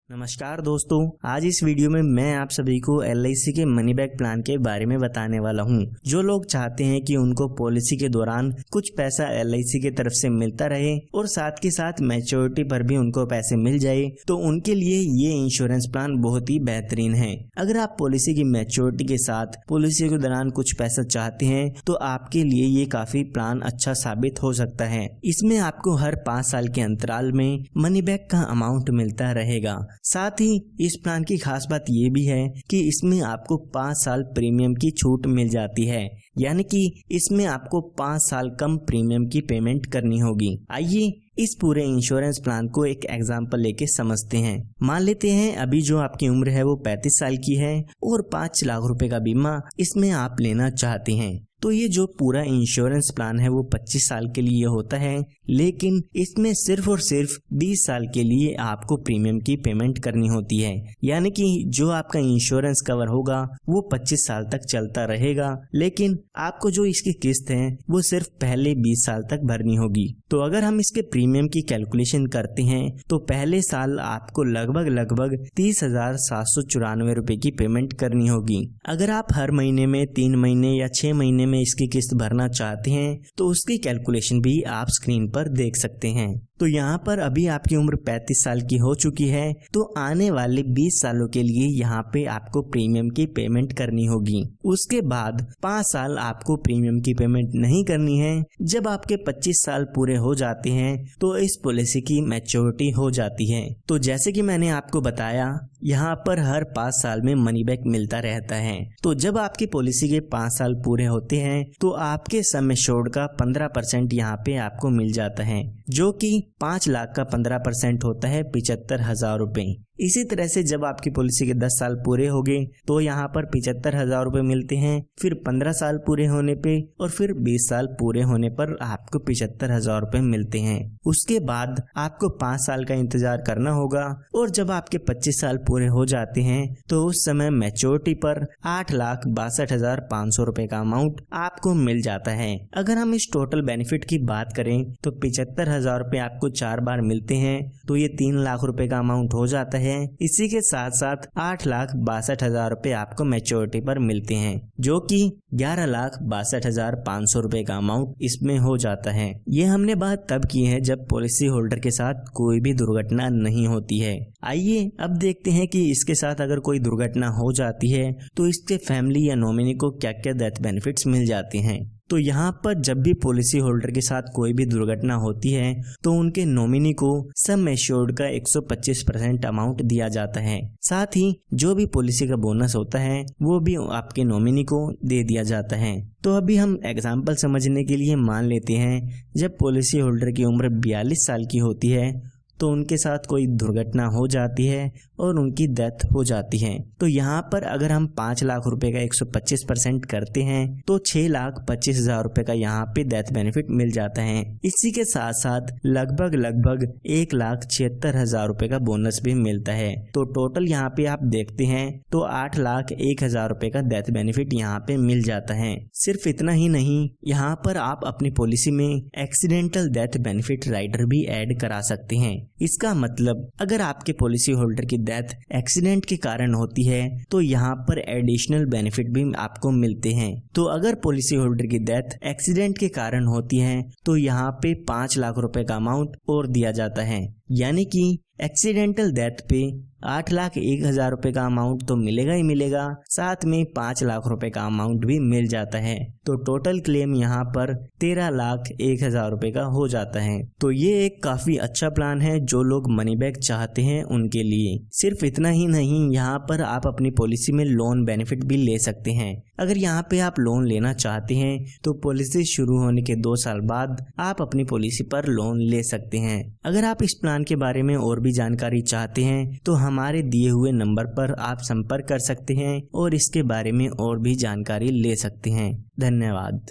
नमस्कार दोस्तों, आज इस वीडियो में मैं आप सभी को LIC के मनी बैक प्लान के बारे में बताने वाला हूं। जो लोग चाहते हैं कि उनको पॉलिसी के दौरान कुछ पैसा LIC की तरफ से मिलता रहे और साथ के साथ मैच्योरिटी पर भी उनको पैसे मिल जाए, तो उनके लिए ये इंश्योरेंस प्लान बहुत ही बेहतरीन है। अगर आप पॉलिसी की मैच्योरिटी के साथ पॉलिसी के दौरान कुछ पैसा चाहते हैं तो आपके लिए ये काफी प्लान अच्छा साबित हो सकता है। इसमें आपको हर 5 साल के अंतराल में मनी बैक का अमाउंट मिलता रहेगा। साथ ही इस प्लान की खास बात ये भी है कि इसमें आपको 5 साल प्रीमियम की छूट मिल जाती है, यानी कि इसमें आपको 5 साल कम प्रीमियम की पेमेंट करनी होगी। आइए इस पूरे इंश्योरेंस प्लान को एक एग्जांपल लेके समझते हैं। मान लेते हैं अभी जो आपकी उम्र है वो 35 साल की है और 5 लाख रुपए का बीमा इसमें आप लेना चाहते हैं। तो ये जो पूरा इंश्योरेंस प्लान है वो 25 साल के लिए होता है, लेकिन इसमें सिर्फ और सिर्फ 20 साल के लिए आपको प्रीमियम की पेमेंट करनी होती है। यानी कि जो आपका इंश्योरेंस कवर होगा वो 25 साल तक चलता रहेगा, लेकिन आपको जो इसकी किस्त है वो सिर्फ पहले 20 साल तक भरनी होगी। तो अगर हम इसके प्रीमियम की कैलकुलेशन करते हैं तो पहले साल आपको लगभग 30,794 रुपए की पेमेंट करनी होगी। अगर आप हर महीने में 3 महीने या 6 महीने में इसकी किस्त भरना चाहते हैं तो उसकी कैलकुलेशन भी आप स्क्रीन पर देख सकते हैं। तो यहाँ पर अभी आपकी उम्र 35 साल की हो चुकी है, तो आने वाले 20 सालों के लिए यहाँ पे आपको प्रीमियम की पेमेंट करनी होगी। उसके बाद 5 साल आपको प्रीमियम की पेमेंट नहीं करनी है। जब आपके 25 साल पूरे हो जाते हैं तो इस पॉलिसी की मैच्योरिटी हो जाती है। तो जैसे कि मैंने आपको बताया, यहाँ पर हर 5 साल में मनी बैक मिलता रहता है। तो जब आपकी पॉलिसी के 5 साल पूरे होते हैं तो आपके सम एश्योर्ड का 15% यहाँ पे आपको मिल जाता है, जो कि 5 लाख का 15% होता है 75,000 रुपए। इसी तरह से जब आपकी पॉलिसी के 10 साल पूरे हो गए तो यहाँ पर 75,000 रुपए मिलते हैं, फिर 15 साल पूरे होने पे और फिर 20 साल पूरे होने पर आपको 75,000 रुपए मिलते हैं। उसके बाद आपको 5 साल का इंतजार करना होगा और जब आपके 25 साल पूरे हो जाते हैं तो उस समय मैच्योरिटी पर 8,62,500 रुपए का अमाउंट आपको मिल जाता है। अगर हम इस टोटल बेनिफिट की बात करें तो 75,000 रुपए आपको 4 बार मिलते हैं, तो ये 3 लाख रुपए का अमाउंट हो जाता है। इसी के साथ साथ 8,62,000 रुपए आपको मैच्योरिटी पर मिलते हैं, जो कि 11,62,500 रुपए का अमाउंट इसमें हो जाता है। ये हमने बात तब की है जब पॉलिसी होल्डर के साथ कोई भी दुर्घटना नहीं होती है। आइए अब देखते हैं कि इसके साथ अगर कोई दुर्घटना हो जाती है तो इसके फैमिली या नॉमिनी को क्या क्या डेथ बेनिफिट्स मिल जाते हैं। तो यहाँ पर जब भी पॉलिसी होल्डर के साथ कोई भी दुर्घटना होती है तो उनके नॉमिनी को सम एश्योर्ड का 125% अमाउंट दिया जाता है। साथ ही जो भी पॉलिसी का बोनस होता है वो भी आपके नॉमिनी को दे दिया जाता है। तो अभी हम एग्जाम्पल समझने के लिए मान लेते हैं जब पॉलिसी होल्डर की उम्र 42 साल की होती है तो उनके साथ कोई दुर्घटना हो जाती है और उनकी डेथ हो जाती है। तो यहाँ पर अगर हम 5 लाख रुपए का 125% करते हैं तो 6,25,000 रुपए का यहाँ पे डेथ बेनिफिट मिल जाता है। इसी के साथ साथ लगभग 1,76,000 रुपए का बोनस भी मिलता है। तो टोटल यहाँ पे आप देखते हैं तो 8,01,000 रुपए का डेथ बेनिफिट यहाँ पे मिल जाता है। सिर्फ इतना ही नहीं, यहाँ पर आप अपनी पॉलिसी में एक्सीडेंटल डेथ बेनिफिट राइडर भी ऐड करा सकते हैं। इसका मतलब अगर आपके पॉलिसी होल्डर की डेथ एक्सीडेंट के कारण होती है तो यहाँ पर एडिशनल बेनिफिट भी आपको मिलते हैं। तो अगर पॉलिसी होल्डर की डेथ एक्सीडेंट के कारण होती है तो यहाँ पे 5 लाख रुपए का अमाउंट और दिया जाता है, यानी कि एक्सीडेंटल डेथ पे 8,01,000 रुपए का अमाउंट तो मिलेगा ही मिलेगा, साथ में 5 लाख रुपए का अमाउंट भी मिल जाता है। तो टोटल क्लेम यहाँ पर 13,01,000 रुपए का हो जाता है। तो ये एक काफी अच्छा प्लान है जो लोग मनी बैक चाहते हैं उनके लिए। सिर्फ इतना ही नहीं, यहाँ पर आप अपनी पॉलिसी में लोन बेनिफिट भी ले सकते हैं। अगर यहाँ पे आप लोन लेना चाहते हैं तो पॉलिसी शुरू होने के 2 साल बाद आप अपनी पॉलिसी पर लोन ले सकते हैं। अगर आप इस प्लान के बारे में और भी जानकारी चाहते हैं तो हमारे दिए हुए नंबर पर आप संपर्क कर सकते हैं और इसके बारे में और भी जानकारी ले सकते हैं। धन्यवाद।